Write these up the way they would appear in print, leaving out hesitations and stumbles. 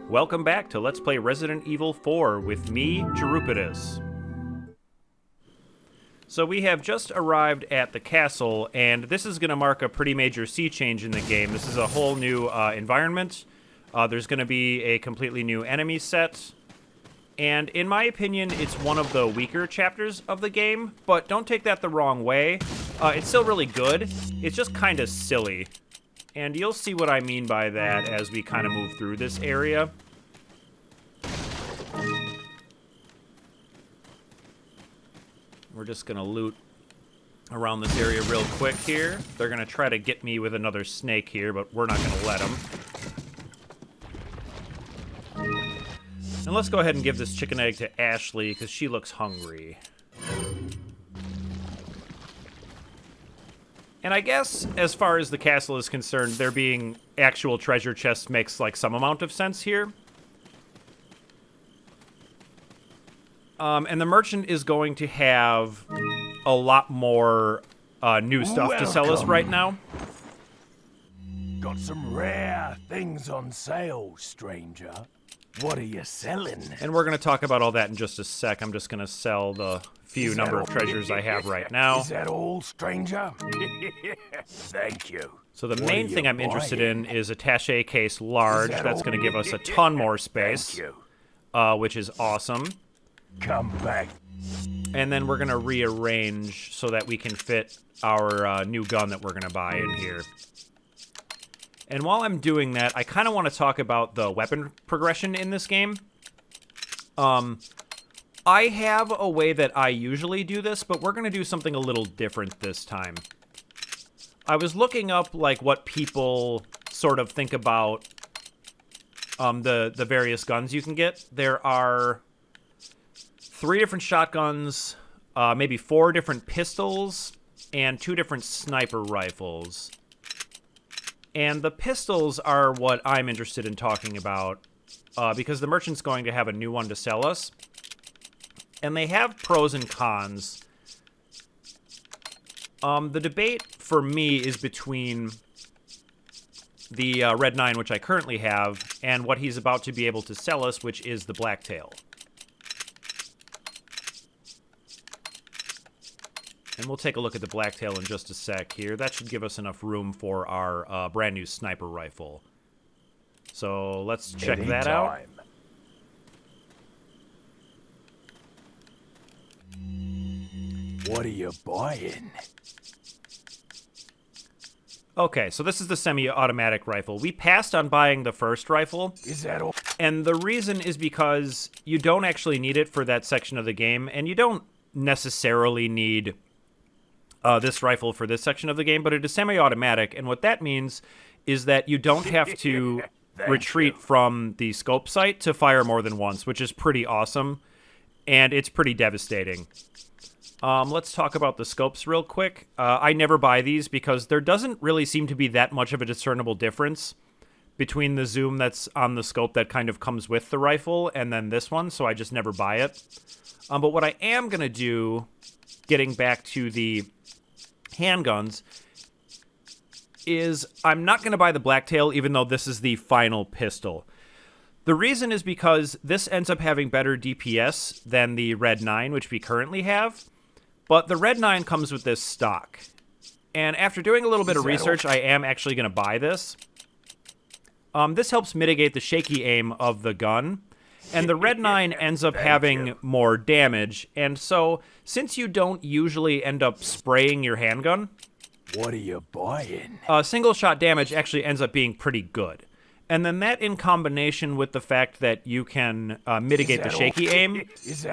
Welcome back to Let's Play Resident Evil 4 with me, Jerupitus. So we have just arrived at the castle, and this is going to mark a pretty major sea change in the game. This is a whole new environment. There's going to be a completely new enemy set. And in my opinion, it's one of the weaker chapters of the game, but don't take that the wrong way. It's still really good. It's just kind of silly. And you'll see what I mean by that as we kind of move through this area. We're just going to loot around this area real quick here. They're going to try to get me with another snake here, but we're not going to let them. And let's go ahead and give this chicken egg to Ashley, because she looks hungry. And I guess, as far as the castle is concerned, there being actual treasure chests makes, like, some amount of sense here. And the merchant is going to have a lot more new stuff to sell us right now. Got some rare things on sale, stranger. What are you selling? And we're going to talk about all that in just a sec. I'm just going to sell the few number of treasures I have right now. Is that all, stranger? Thank you. So the main thing I'm interested in is attaché case large. That's going to give us a ton more space, which is awesome. Come back. And then we're going to rearrange so that we can fit our new gun that we're going to buy in here. And while I'm doing that, I kind of want to talk about the weapon progression in this game. I have a way that I usually do this, but we're going to do something a little different this time. I was looking up, like, what people sort of think about the various guns you can get. There are 3 different shotguns, maybe 4 different pistols, and 2 different sniper rifles. And the pistols are what I'm interested in talking about, because the merchant's going to have a new one to sell us. And they have pros and cons. The debate for me is between the Red 9, which I currently have, and what he's about to be able to sell us, which is the Blacktail. And we'll take a look at the Blacktail in just a sec here. That should give us enough room for our brand new sniper rifle. So let's check that out. What are you buying? Okay, so this is the semi-automatic rifle. We passed on buying the first rifle. Is that all? And the reason is because you don't actually need it for that section of the game, and you don't necessarily need this rifle for this section of the game, but it is semi-automatic, and what that means is that you don't have to retreat from the scope site to fire more than once, which is pretty awesome, and it's pretty devastating. Let's talk about the scopes real quick. I never buy these because there doesn't really seem to be that much of a discernible difference between the zoom that's on the scope that kind of comes with the rifle and then this one, so I just never buy it. But what I am going to do, getting back to the handguns, is I'm not going to buy the Blacktail, even though this is the final pistol. The reason is because this ends up having better DPS than the Red 9, which we currently have, but the Red 9 comes with this stock. And after doing a little bit of research, I am actually going to buy this. This helps mitigate the shaky aim of the gun, and the Red 9 ends up having more damage, and so, since you don't usually end up spraying your handgun, what are you buying? Single shot damage actually ends up being pretty good. And then that in combination with the fact that you can mitigate the shaky aim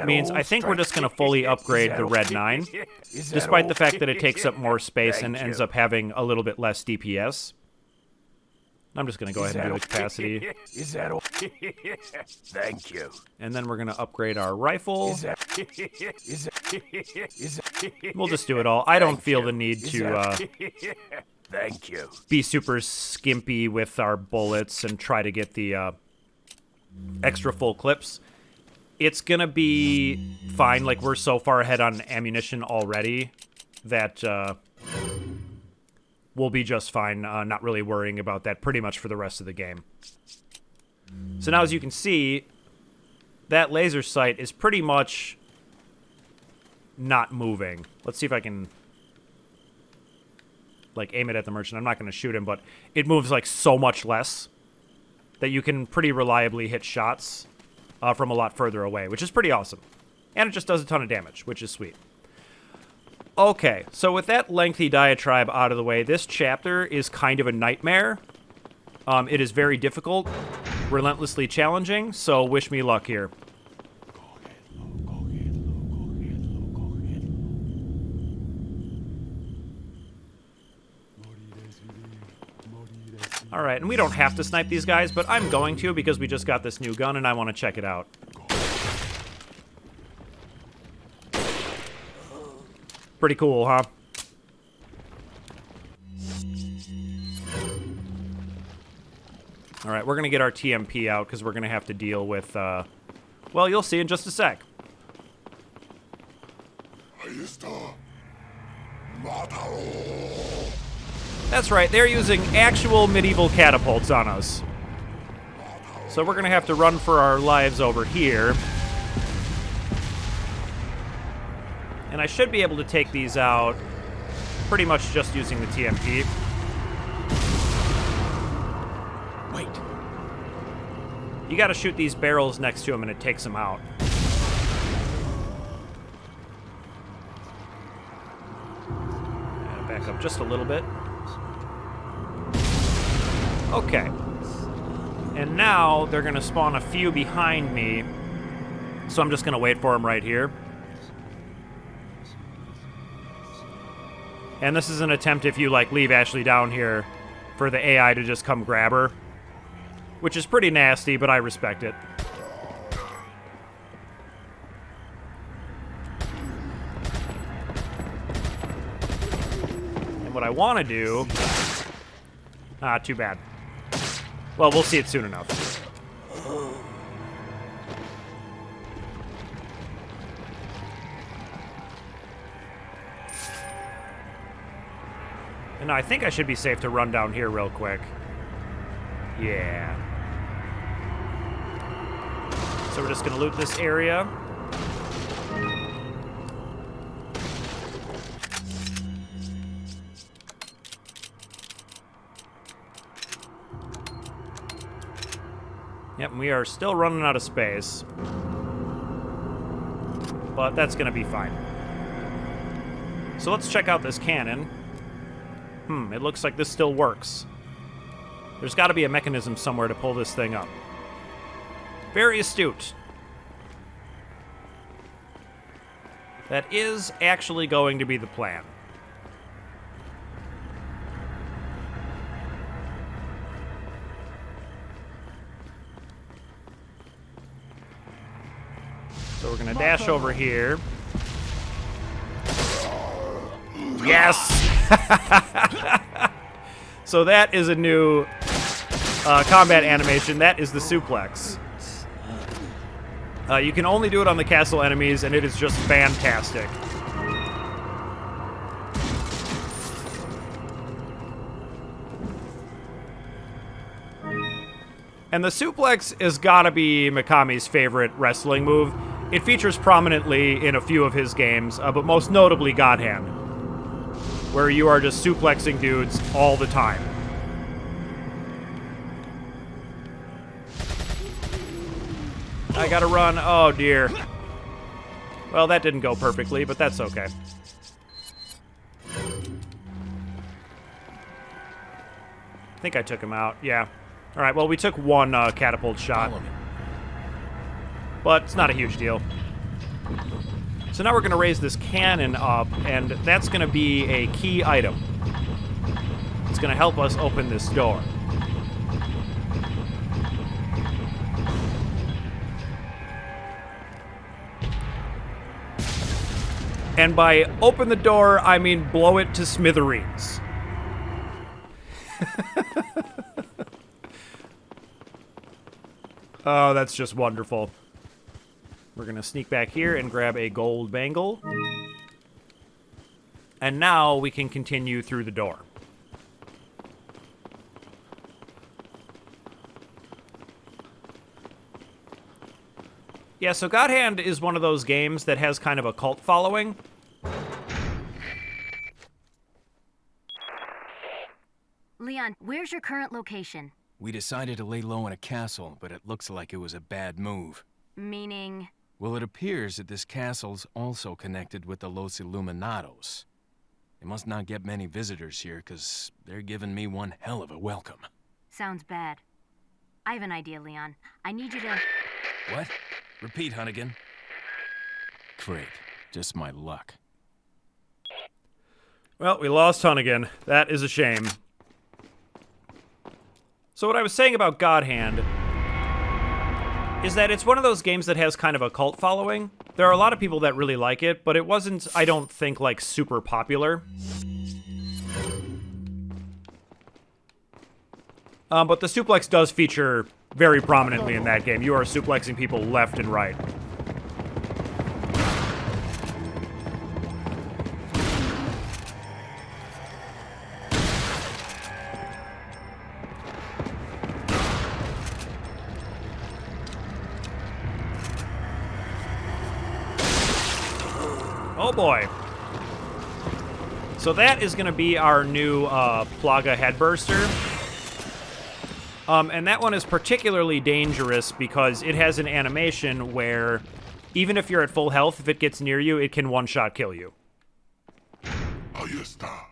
means I think we're just going to fully upgrade the Red 9, despite the fact that it takes up more space and ends up having a little bit less DPS. I'm just going to go ahead and do the capacity. Is that all? Thank you. And then we're going to upgrade our rifle. We'll just do it all. I don't feel the need to thank you. Be super skimpy with our bullets and try to get the extra full clips. It's going to be fine. Like, we're so far ahead on ammunition already that we'll be just fine, not really worrying about that pretty much for the rest of the game. So now, as you can see, that laser sight is pretty much not moving. Let's see if I can, like, aim it at the merchant. I'm not going to shoot him, but it moves, like, so much less that you can pretty reliably hit shots from a lot further away, which is pretty awesome. And it just does a ton of damage, which is sweet. Okay, so with that lengthy diatribe out of the way, this chapter is kind of a nightmare. It is very difficult, relentlessly challenging, so wish me luck here. Alright, and we don't have to snipe these guys, but I'm going to because we just got this new gun and I want to check it out. Pretty cool, huh? Alright, we're going to get our TMP out because we're going to have to deal with, well, you'll see in just a sec. That's right, they're using actual medieval catapults on us. So we're going to have to run for our lives over here. And I should be able to take these out pretty much just using the TMP. Wait. You got to shoot these barrels next to them and it takes them out. Back up just a little bit. Okay. And now they're going to spawn a few behind me. So I'm just going to wait for them right here. And this is an attempt if you, like, leave Ashley down here for the AI to just come grab her. Which is pretty nasty, but I respect it. And what I want to do... Ah, too bad. Well, we'll see it soon enough. And I think I should be safe to run down here real quick. Yeah. So we're just going to loot this area. Yep, we are still running out of space. But that's going to be fine. So let's check out this cannon. It looks like this still works. There's got to be a mechanism somewhere to pull this thing up. Very astute. That is actually going to be the plan. So we're going to dash over here. Yes! So that is a new combat animation. That is the suplex. You can only do it on the castle enemies, and it is just fantastic. And the suplex has got to be Mikami's favorite wrestling move. It features prominently in a few of his games, but most notably God Hand, where you are just suplexing dudes all the time. I gotta run. Oh, dear. Well, that didn't go perfectly, but that's okay. I think I took him out. Yeah. All right, well, we took one catapult shot. But it's not a huge deal. So now we're going to raise this cannon up, and that's going to be a key item. It's going to help us open this door. And by open the door, I mean blow it to smithereens. Oh, that's just wonderful. We're going to sneak back here and grab a gold bangle. And now we can continue through the door. Yeah, so God Hand is one of those games that has kind of a cult following. Leon, where's your current location? We decided to lay low in a castle, but it looks like it was a bad move. Meaning? Well, it appears that this castle's also connected with the Los Illuminados. They must not get many visitors here, because they're giving me one hell of a welcome. Sounds bad. I have an idea, Leon. I need you to... What? Repeat, Hunnigan. Great. Just my luck. Well, we lost Hunnigan. That is a shame. So what I was saying about God Hand is that it's one of those games that has kind of a cult following. There are a lot of people that really like it, but it wasn't, I don't think, like, super popular. But the suplex does feature very prominently in that game. You are suplexing people left and right. Oh boy. So that is going to be our new Plaga Headburster. And that one is particularly dangerous because it has an animation where even if you're at full health, if it gets near you, it can one-shot kill you. Ahí está.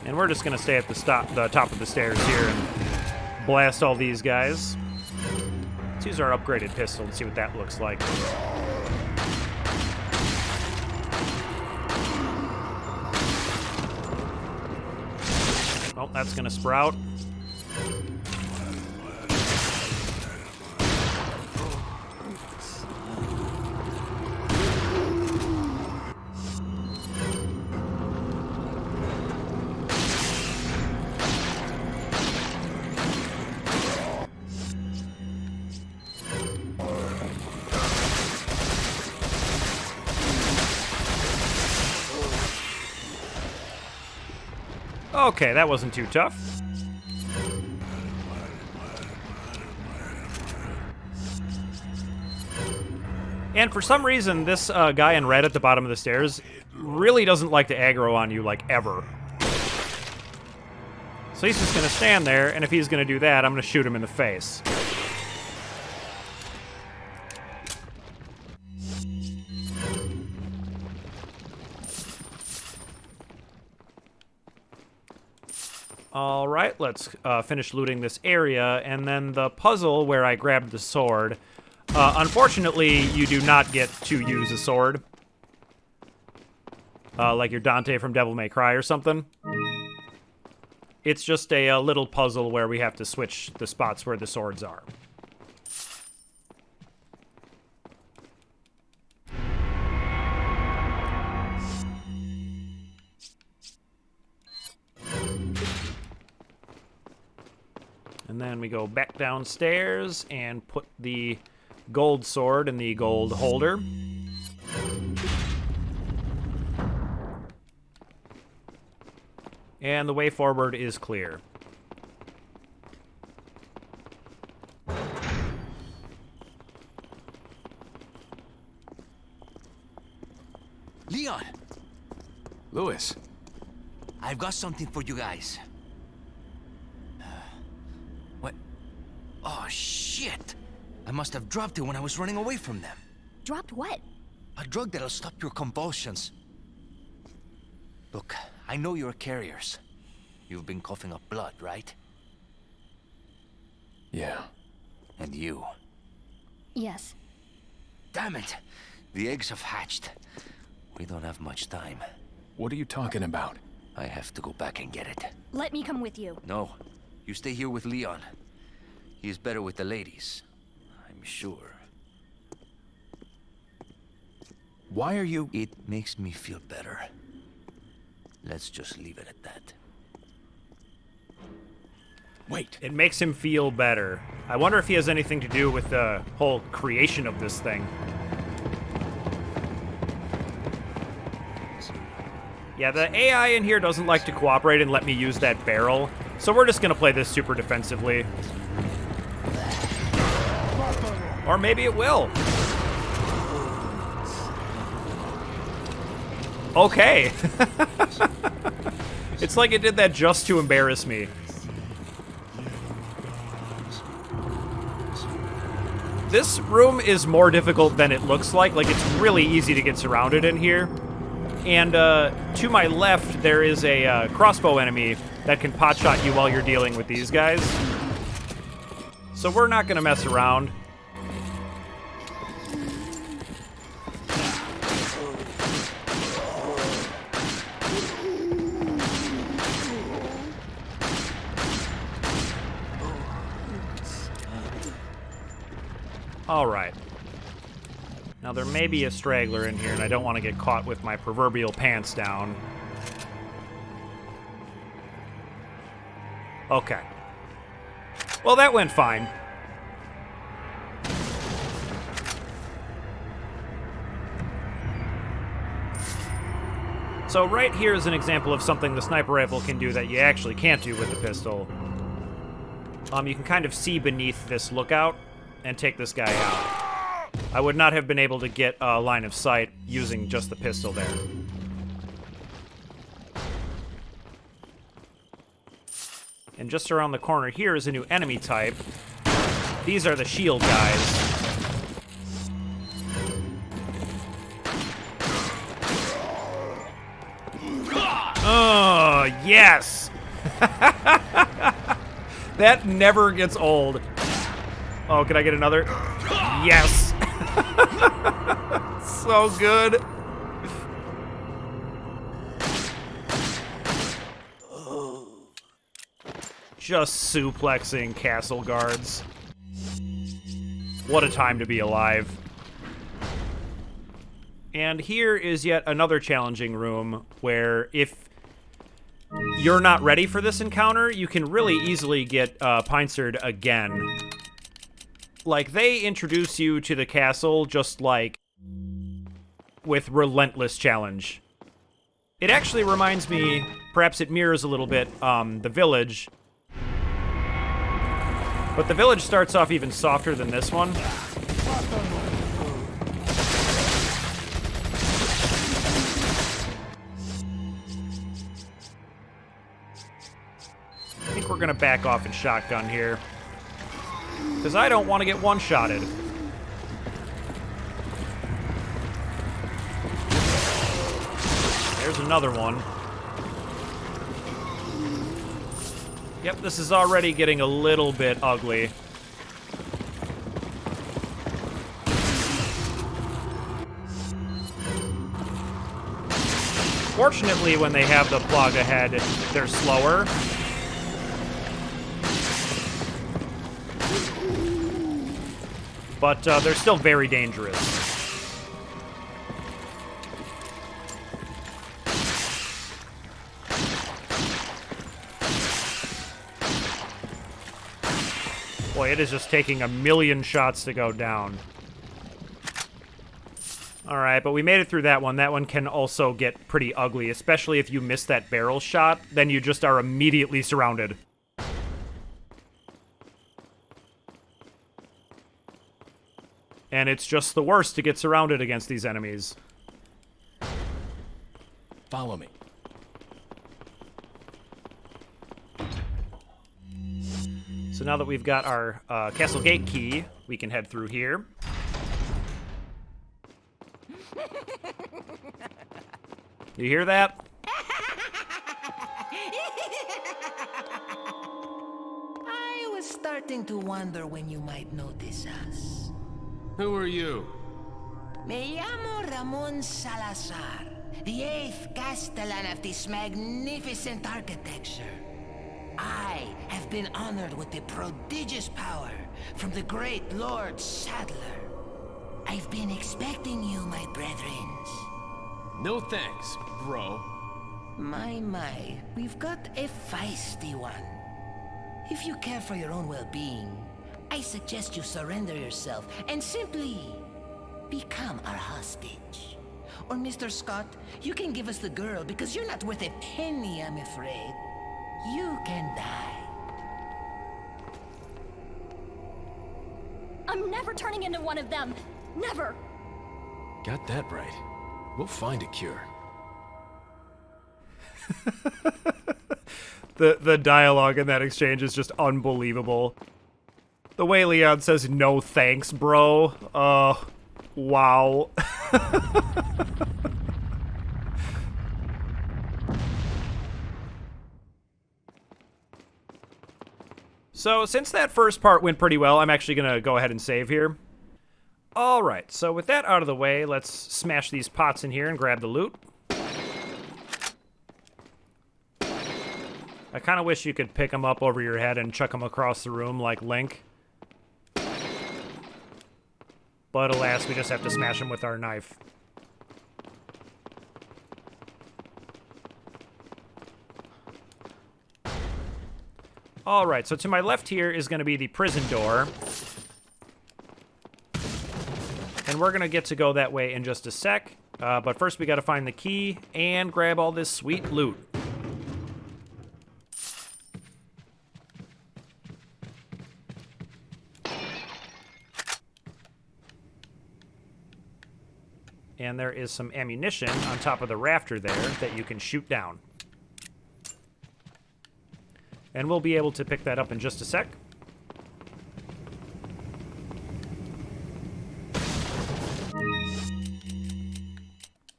And we're just going to stay at the top of the stairs here and blast all these guys. Let's use our upgraded pistol and see what that looks like. Oh, that's going to sprout. Okay, that wasn't too tough. And for some reason, this guy in red at the bottom of the stairs really doesn't like to aggro on you, like, ever. So he's just going to stand there, and if he's going to do that, I'm going to shoot him in the face. All right, let's finish looting this area, and then the puzzle where I grabbed the sword. Unfortunately, you do not get to use a sword. Like your Dante from Devil May Cry or something. It's just a little puzzle where we have to switch the spots where the swords are. And then we go back downstairs and put the gold sword in the gold holder. And the way forward is clear. Leon, Louis. I've got something for you guys. What? Oh, shit! I must have dropped it when I was running away from them. Dropped what? A drug that'll stop your convulsions. Look, I know you're carriers. You've been coughing up blood, right? Yeah. And you? Yes. Damn it! The eggs have hatched. We don't have much time. What are you talking about? I have to go back and get it. Let me come with you. No, you stay here with Leon. He is better with the ladies, I'm sure. Why are you... It makes me feel better. Let's just leave it at that. Wait. It makes him feel better. I wonder if he has anything to do with the whole creation of this thing. Yeah, the AI in here doesn't like to cooperate and let me use that barrel, so we're just gonna play this super defensively. Or maybe it will. Okay. It's like it did that just to embarrass me. This room is more difficult than it looks like. Like, it's really easy to get surrounded in here. And to my left, there is a crossbow enemy that can potshot you while you're dealing with these guys. So we're not gonna mess around. All right. Now, there may be a straggler in here, and I don't want to get caught with my proverbial pants down. Okay. Well, that went fine. So right here is an example of something the sniper rifle can do that you actually can't do with the pistol. You can kind of see beneath this lookout and take this guy out. I would not have been able to get a line of sight using just the pistol there. And just around the corner here is a new enemy type. These are the shield guys. Oh, yes! That never gets old. Oh, can I get another? Yes! So good. Just suplexing castle guards. What a time to be alive. And here is yet another challenging room where if you're not ready for this encounter, you can really easily get pincered again. Like, they introduce you to the castle just, like, with relentless challenge. It actually reminds me, perhaps it mirrors a little bit, the village. But the village starts off even softer than this one. I think we're gonna back off and shotgun here, because I don't want to get one-shotted. There's another one. Yep, this is already getting a little bit ugly. Fortunately, when they have the plug ahead, they're slower. But they're still very dangerous. Boy, it is just taking a million shots to go down. Alright, but we made it through that one. That one can also get pretty ugly, especially if you miss that barrel shot, then you just are immediately surrounded. And it's just the worst to get surrounded against these enemies. Follow me. So now that we've got our castle gate key, we can head through here. You hear that? I was starting to wonder when you might notice us. Who are you? Me llamo Ramon Salazar, the 8th Castellan of this magnificent architecture. I have been honored with the prodigious power from the great Lord Sadler. I've been expecting you, my brethrens. No thanks, bro. My, we've got a feisty one. If you care for your own well-being, I suggest you surrender yourself and simply become our hostage. Or Mr. Scott, you can give us the girl because you're not worth a penny, I'm afraid. You can die. I'm never turning into one of them. Never. Got that right. We'll find a cure. The dialogue in that exchange is just unbelievable. The way Leon says, "No thanks, bro." Wow. So, since that first part went pretty well, I'm actually going to go ahead and save here. Alright, so with that out of the way, let's smash these pots in here and grab the loot. I kind of wish you could pick them up over your head and chuck them across the room like Link. But alas, we just have to smash them with our knife. Alright, so to my left here is going to be the prison door. And we're going to get to go that way in just a sec. But first we got to find the key and grab all this sweet loot. And there is some ammunition on top of the rafter there that you can shoot down. And we'll be able to pick that up in just a sec.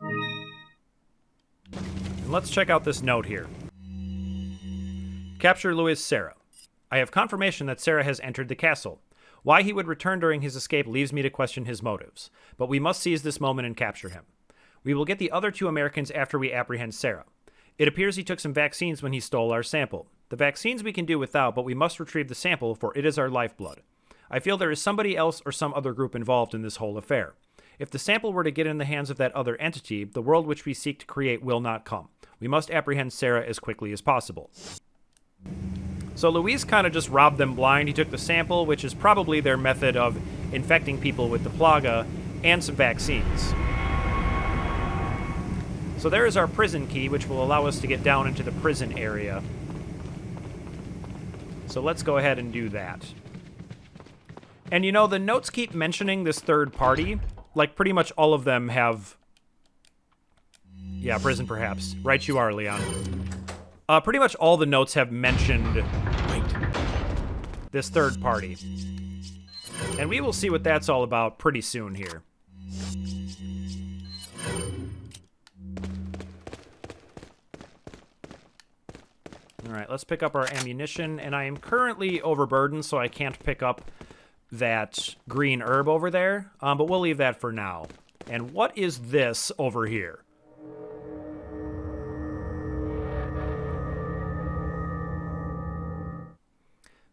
And let's check out this note here. Capture Louis Sarah. I have confirmation that Sarah has entered the castle. Why he would return during his escape leaves me to question his motives, but we must seize this moment and capture him. We will get the other 2 Americans after we apprehend Sarah. It appears he took some vaccines when he stole our sample. The vaccines we can do without, but we must retrieve the sample, for it is our lifeblood. I feel there is somebody else or some other group involved in this whole affair. If the sample were to get in the hands of that other entity, the world which we seek to create will not come. We must apprehend Sarah as quickly as possible. So Luis kind of just robbed them blind. He took the sample, which is probably their method of infecting people with the plaga, and some vaccines. So there is our prison key, which will allow us to get down into the prison area. So let's go ahead and do that. And you know, the notes keep mentioning this third party. Like, pretty much all of them have... Yeah, prison perhaps. Right you are, Leon. Pretty much all the notes have mentioned... Wait. This third party. And we will see what that's all about pretty soon here. Alright, let's pick up our ammunition, and I am currently overburdened, so I can't pick up that green herb over there, but we'll leave that for now. And what is this over here?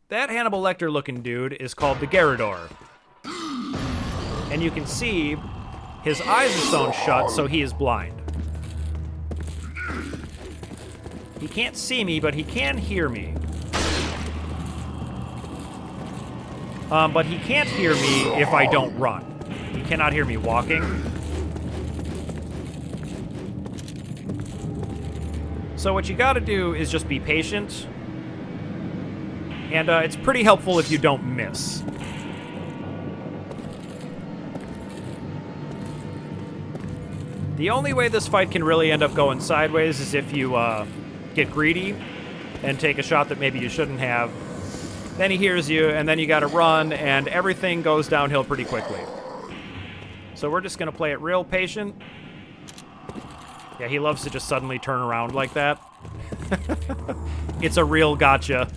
That Hannibal Lecter looking dude is called the Garrador. And you can see his eyes are sewn shut, so he is blind. He can't see me, but he can hear me. But he can't hear me if I don't run. He cannot hear me walking. So what you gotta do is just be patient. And it's pretty helpful if you don't miss. The only way this fight can really end up going sideways is if you get greedy and take a shot that maybe you shouldn't have. Then he hears you, and then you gotta run, and everything goes downhill pretty quickly. So we're just gonna play it real patient. Yeah, he loves to just suddenly turn around like that. It's a real gotcha.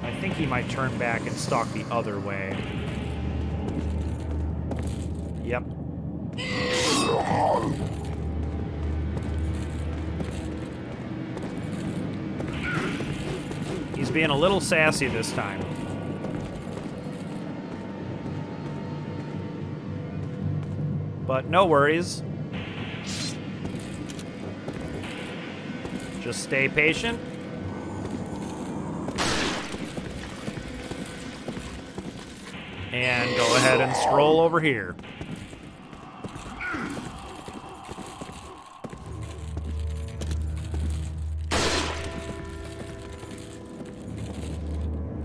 I think he might turn back and stalk the other way. Yep. He's being a little sassy this time. But no worries. Just stay patient. And go ahead and stroll over here.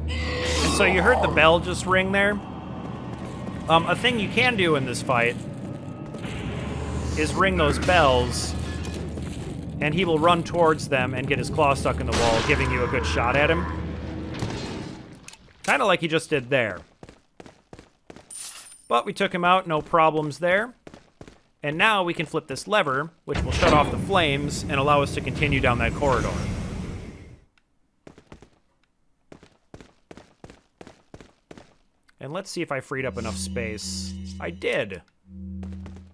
And so you heard the bell just ring there. A thing you can do in this fight is ring those bells, and he will run towards them and get his claw stuck in the wall, giving you a good shot at him. Kind of like he just did there. But we took him out, no problems there. And now we can flip this lever, which will shut off the flames and allow us to continue down that corridor. And let's see if I freed up enough space. I did,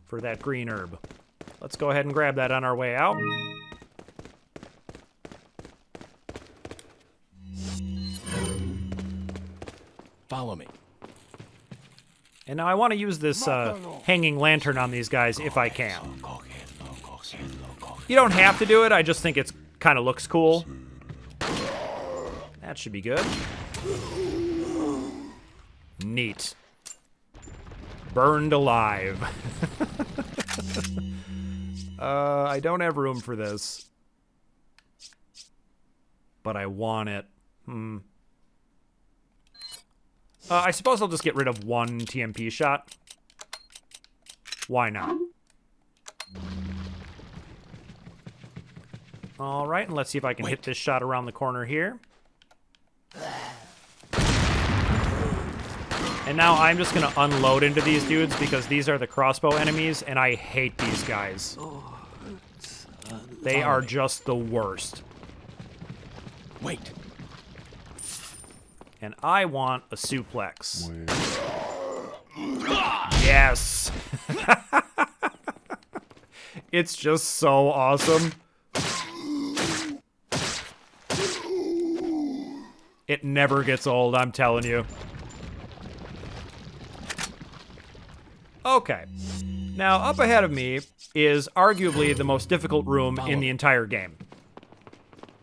for that green herb. Let's go ahead and grab that on our way out. Follow me. And now I want to use this hanging lantern on these guys if I can. You don't have to do it, I just think it's kind of looks cool. That should be good. Neat. Burned alive. I don't have room for this. But I want it. I suppose I'll just get rid of one TMP shot. Why not? Alright, and let's see if I can hit this shot around the corner here. And now I'm just going to unload into these dudes because these are the crossbow enemies, and I hate these guys. They are just the worst. Wait. And I want a suplex. Yes! It's just so awesome. It never gets old, I'm telling you. Okay. Now, up ahead of me is arguably the most difficult room in the entire game.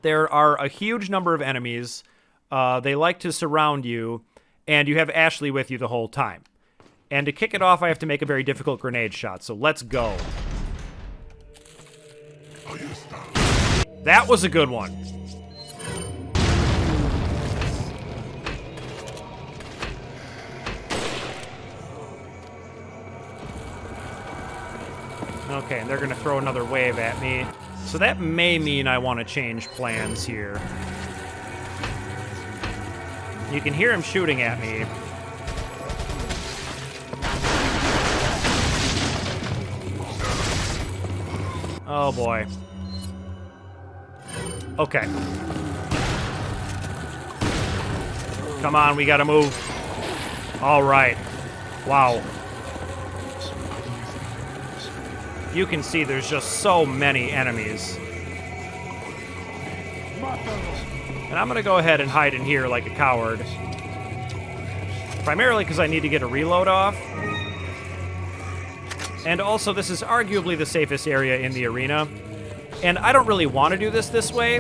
There are a huge number of enemies. They like to surround you, and you have Ashley with you the whole time. And to kick it off, I have to make a very difficult grenade shot, so let's go. That was a good one. Okay, and they're going to throw another wave at me. So that may mean I want to change plans here. You can hear him shooting at me. Oh boy. Okay. Come on, we gotta move. All right. Wow. You can see there's just so many enemies. And I'm gonna go ahead and hide in here like a coward. Primarily because I need to get a reload off. And also, this is arguably the safest area in the arena. And I don't really want to do this way.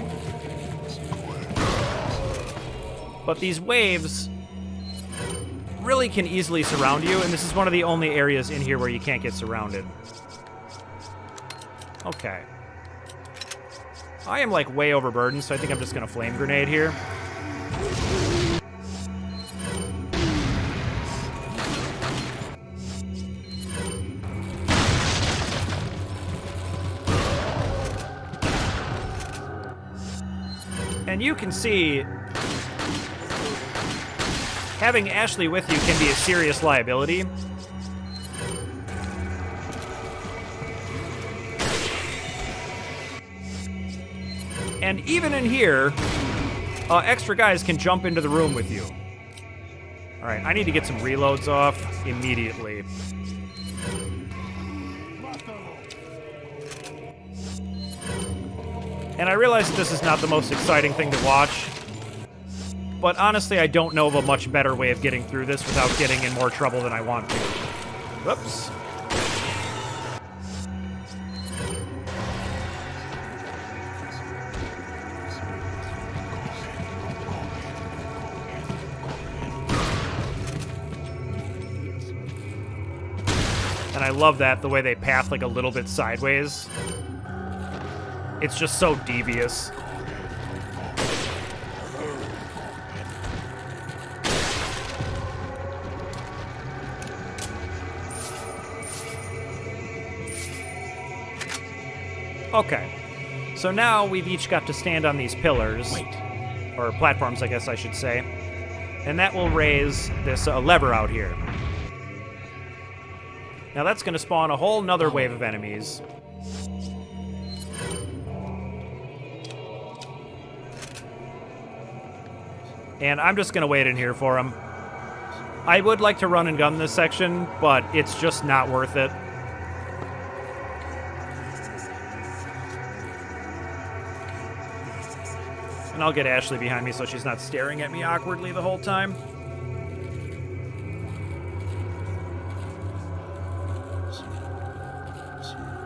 But these waves really can easily surround you, and this is one of the only areas in here where you can't get surrounded. Okay. I am, like, way overburdened, so I think I'm just gonna flame grenade here. And you can see, having Ashley with you can be a serious liability. And even in here, extra guys can jump into the room with you. All right, I need to get some reloads off immediately. And I realize that this is not the most exciting thing to watch, but honestly, I don't know of a much better way of getting through this without getting in more trouble than I want to. Whoops. And I love that, the way they path like a little bit sideways. It's just so devious. Okay, so now we've each got to stand on these pillars. Or platforms, I guess I should say. And that will raise this lever out here. Now that's going to spawn a whole nother wave of enemies. And I'm just going to wait in here for them. I would like to run and gun this section, but it's just not worth it. And I'll get Ashley behind me so she's not staring at me awkwardly the whole time.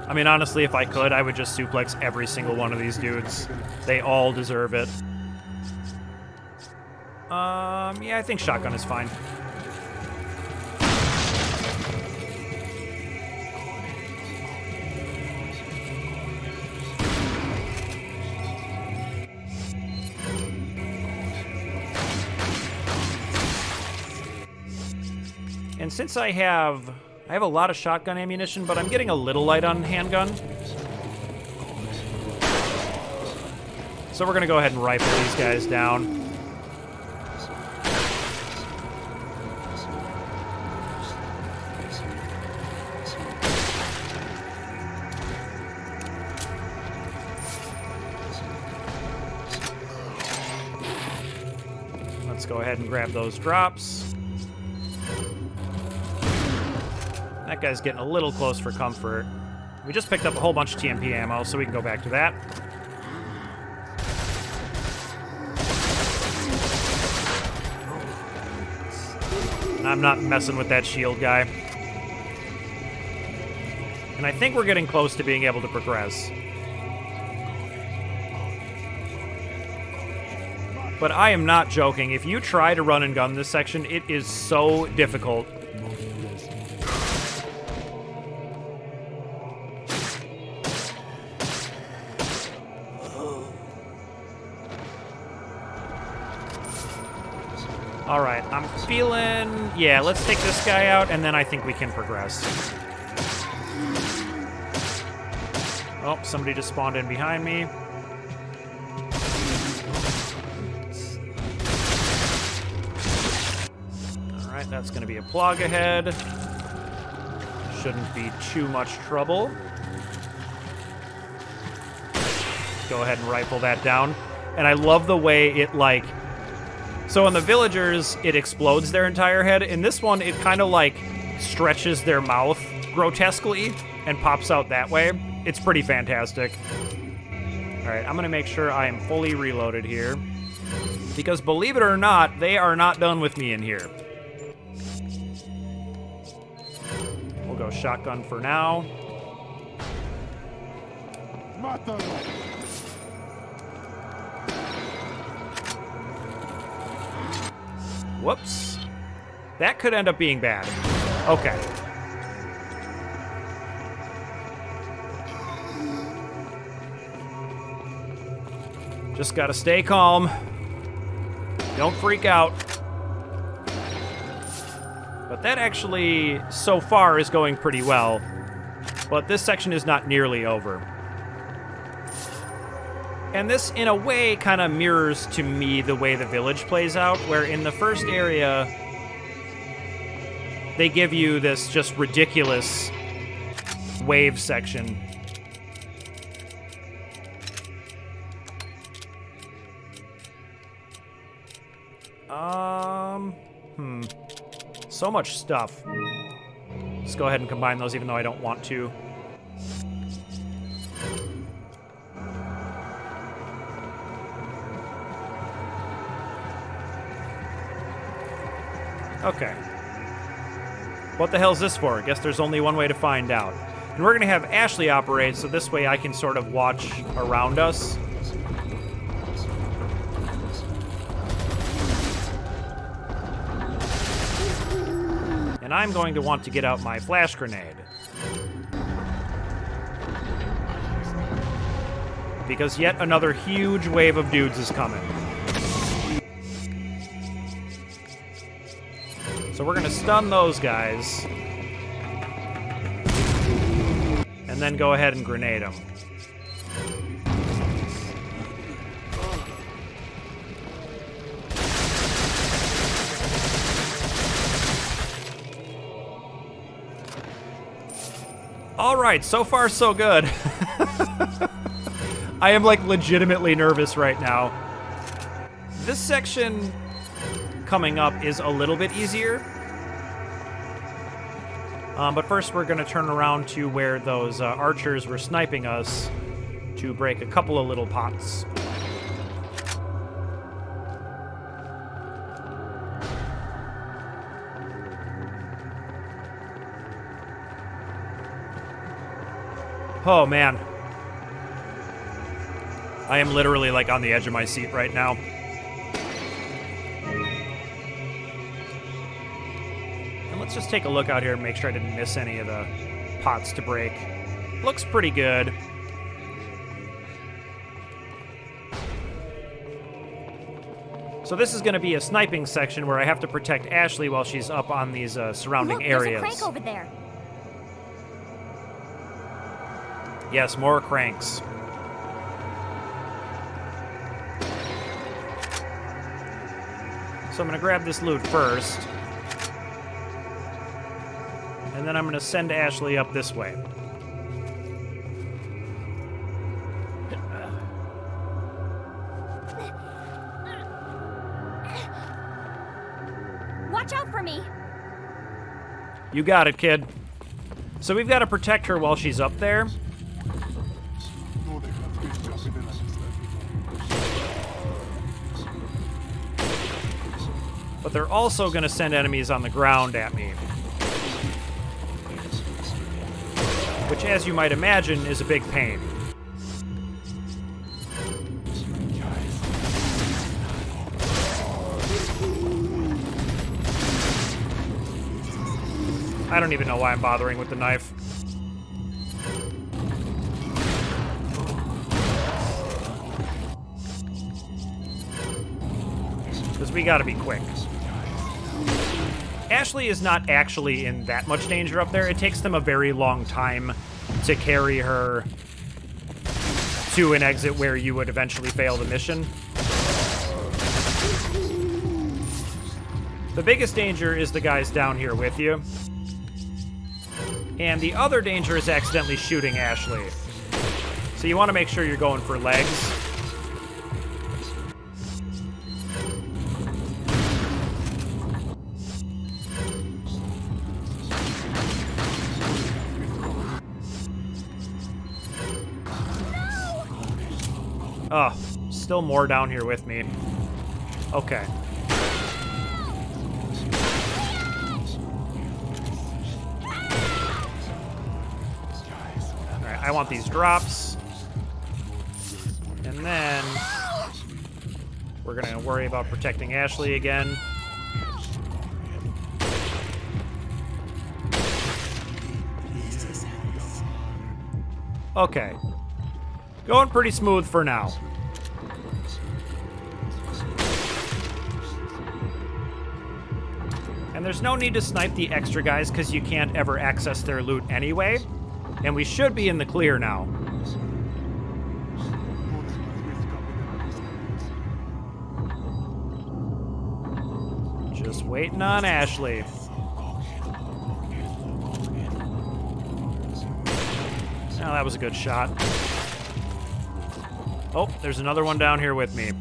I mean, honestly, if I could, I would just suplex every single one of these dudes. They all deserve it. Yeah, I think shotgun is fine. And since I have a lot of shotgun ammunition, but I'm getting a little light on handgun. So we're gonna go ahead and rifle these guys down. Let's go ahead and grab those drops. That guy's getting a little close for comfort. We just picked up a whole bunch of TMP ammo, so we can go back to that. And I'm not messing with that shield guy. And I think we're getting close to being able to progress. But I am not joking. If you try to run and gun this section, it is so difficult. All right, I'm feeling... Yeah, let's take this guy out, and then I think we can progress. Oh, somebody just spawned in behind me. All right, that's going to be a plug ahead. Shouldn't be too much trouble. Go ahead and rifle that down. And I love the way it, like... So in the villagers, it explodes their entire head. In this one, it kind of like stretches their mouth grotesquely and pops out that way. It's pretty fantastic. All right, I'm gonna make sure I am fully reloaded here. Because believe it or not, they are not done with me in here. We'll go shotgun for now. Whoops. That could end up being bad. Okay. Just gotta stay calm. Don't freak out. But that actually, so far, is going pretty well. But this section is not nearly over. And this, in a way, kind of mirrors to me the way the village plays out, where in the first area, they give you this just ridiculous wave section. So much stuff. Let's go ahead and combine those, even though I don't want to. Okay. What the hell's this for? I guess there's only one way to find out. And we're going to have Ashley operate, so this way I can sort of watch around us. And And I'm going to want to get out my flash grenade. Because yet another huge wave of dudes is coming. So we're gonna stun those guys. And then go ahead and grenade them. Alright, so far so good. I am like legitimately nervous right now. This section coming up is a little bit easier. But first we're gonna turn around to where those archers were sniping us to break a couple of little pots. Oh man. I am literally like on the edge of my seat right now. And let's just take a look out here and make sure I didn't miss any of the pots to break. Looks pretty good. So this is going to be a sniping section where I have to protect Ashley while she's up on these surrounding Look, areas. there's a crank over there. Yes, more cranks. So I'm going to grab this loot first. And then I'm going to send Ashley up this way. Watch out for me. You got it, kid. So we've got to protect her while she's up there. But they're also going to send enemies on the ground at me. Which, as you might imagine, is a big pain. I don't even know why I'm bothering with the knife. Because we gotta be quick. Ashley is not actually in that much danger up there. It takes them a very long time to carry her to an exit where you would eventually fail the mission. The biggest danger is the guys down here with you. And the other danger is accidentally shooting Ashley. So you want to make sure you're going for legs. Oh, still more down here with me. Okay. Alright, I want these drops. And then we're gonna worry about protecting Ashley again. Okay. Going pretty smooth for now. And there's no need to snipe the extra guys because you can't ever access their loot anyway. And we should be in the clear now. Just waiting on Ashley. Oh, that was a good shot. Oh, there's another one down here with me.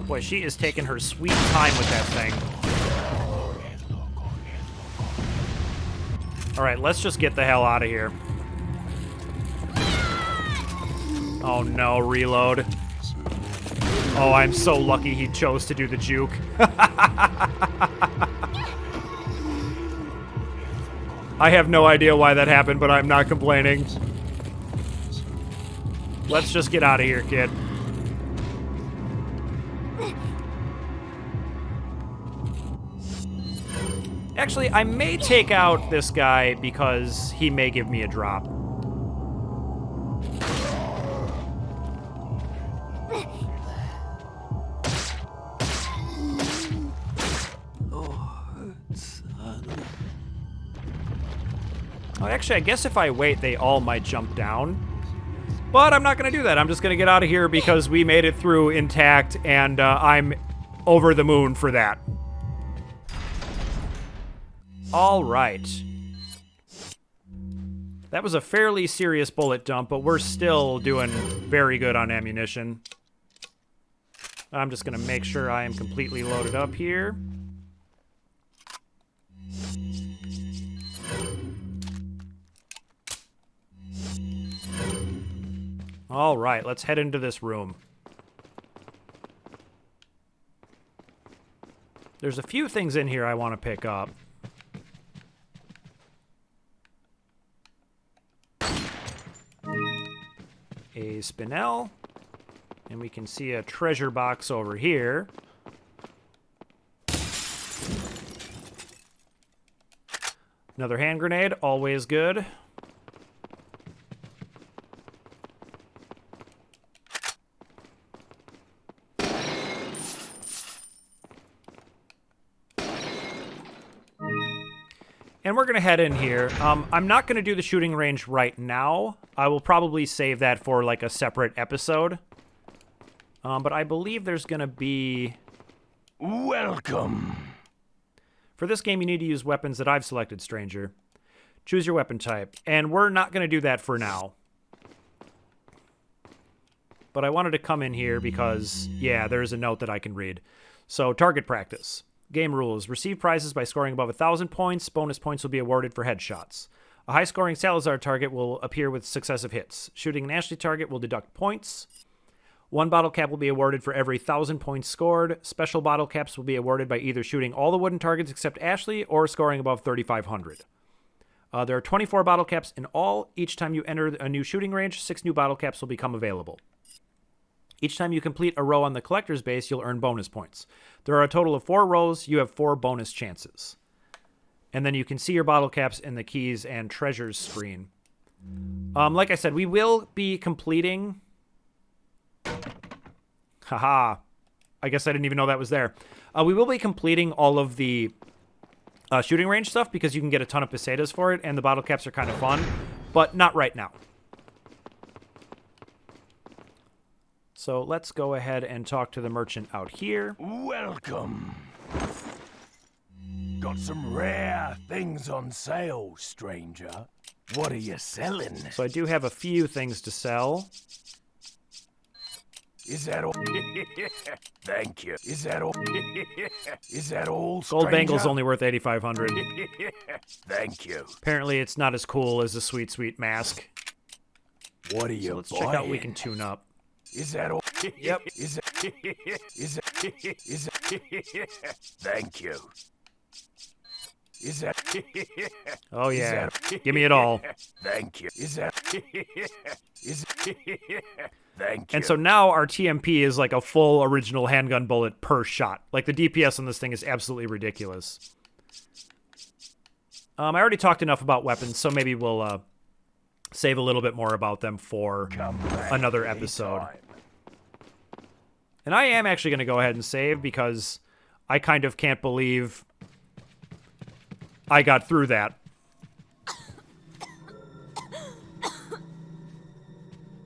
Boy, she is taking her sweet time with that thing. Alright, let's just get the hell out of here. Oh no, reload. Oh, I'm so lucky he chose to do the juke. I have no idea why that happened, but I'm not complaining. Let's just get out of here, kid. Actually, I may take out this guy because he may give me a drop. Oh, actually, I guess if I wait, they all might jump down. But I'm not going to do that. I'm just going to get out of here because we made it through intact, and I'm over the moon for that. All right. That was a fairly serious bullet dump, but we're still doing very good on ammunition. I'm just going to make sure I am completely loaded up here. All right, let's head into this room. There's a few things in here I want to pick up. A spinel. And we can see a treasure box over here. Another hand grenade, always good. And we're going to head in here. I'm not going to do the shooting range right now. I will probably save that for like a separate episode. But I believe there's going to be... Welcome. For this game, you need to use weapons that I've selected, Stranger. Choose your weapon type. And we're not going to do that for now. But I wanted to come in here because, yeah, there's a note that I can read. So, target practice. Game rules. Receive prizes by scoring above 1,000 points. Bonus points will be awarded for headshots. A high-scoring Salazar target will appear with successive hits. Shooting an Ashley target will deduct points. 1 bottle cap will be awarded for every 1,000 points scored. Special bottle caps will be awarded by either shooting all the wooden targets except Ashley or scoring above 3,500. There are 24 bottle caps in all. Each time you enter a new shooting range, 6 new bottle caps will become available. Each time you complete a row on the collector's base, you'll earn bonus points. There are a total of 4 rows. You have 4 bonus chances. And then you can see your bottle caps in the keys and treasures screen. Like I said, we will be completing... Haha. I guess I didn't even know that was there. We will be completing all of the shooting range stuff because you can get a ton of pesetas for it, and the bottle caps are kind of fun, but not right now. So let's go ahead and talk to the merchant out here. Welcome. Got some rare things on sale, stranger. What are you selling? So I do have a few things to sell. Is that all? Thank you. Is that all? Is that all, stranger? Gold bangle's only worth 8,500. Thank you. Apparently it's not as cool as the sweet, sweet mask. What are you So let's check out what we can tune up. Is that all? Yep. Is Thank you. Is that? Oh yeah. Give me it all. Thank you. Is that? Thank you. And so now our TMP is like a full original handgun bullet per shot. Like the DPS on this thing is absolutely ridiculous. I already talked enough about weapons, so maybe we'll save a little bit more about them for another episode. anytime. And I am actually going to go ahead and save because I kind of can't believe I got through that.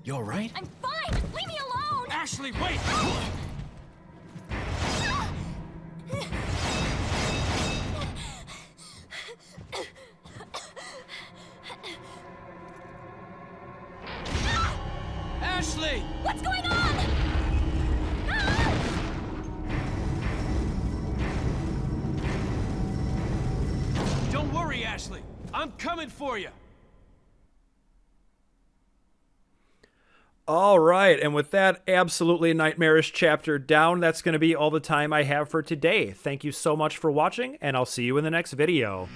You all right? I'm fine! Leave me alone! Ashley, wait! Ashley! What's going on? Don't worry, Ashley. I'm coming for you. All right, and with that absolutely nightmarish chapter down, that's going to be all the time I have for today. Thank you so much for watching, and I'll see you in the next video.